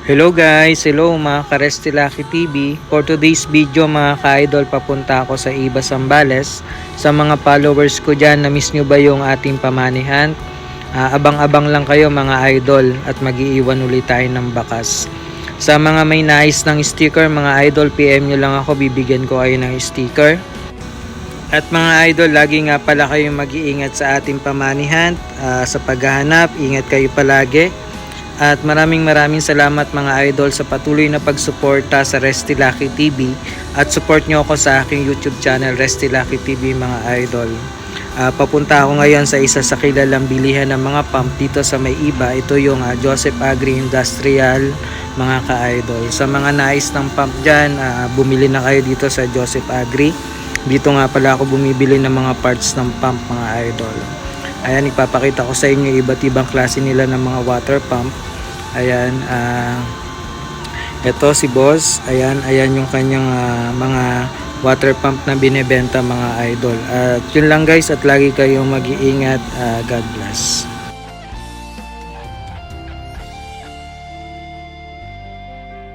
Hello guys, hello mga Karestilaki TV. For today's video mga ka-idol, papunta ako sa Iba Zambales. Sa mga followers ko dyan, na-miss nyo ba yung ating pamanihan? Abang-abang lang kayo mga idol at mag-iiwan ulit tayo ng bakas. Sa mga may nais ng sticker mga idol, PM nyo lang ako, bibigyan ko kayo ng sticker. At mga idol, lagi nga pala kayong mag-iingat sa ating pamanihan, sa paghahanap, ingat kayo palagi. At maraming salamat mga idol sa patuloy na pagsuporta sa Restilaki TV at support nyo ako sa aking YouTube channel Restilaki TV mga idol. Papunta ako ngayon sa isa sa kilalang bilihan ng mga pump dito sa May Iba. Ito yung Joseph Agri Industrial mga ka-idol. Sa mga nais ng pump dyan, bumili na kayo dito sa Joseph Agri. Dito nga pala ako bumibili ng mga parts ng pump mga idol. Ayan, ipapakita ko sa inyo iba't ibang klase nila ng mga water pump. Ayan, ito si boss. Ayan yung kanyang mga water pump na binebenta mga idol. At yun lang guys, at lagi kayong mag-iingat. God bless.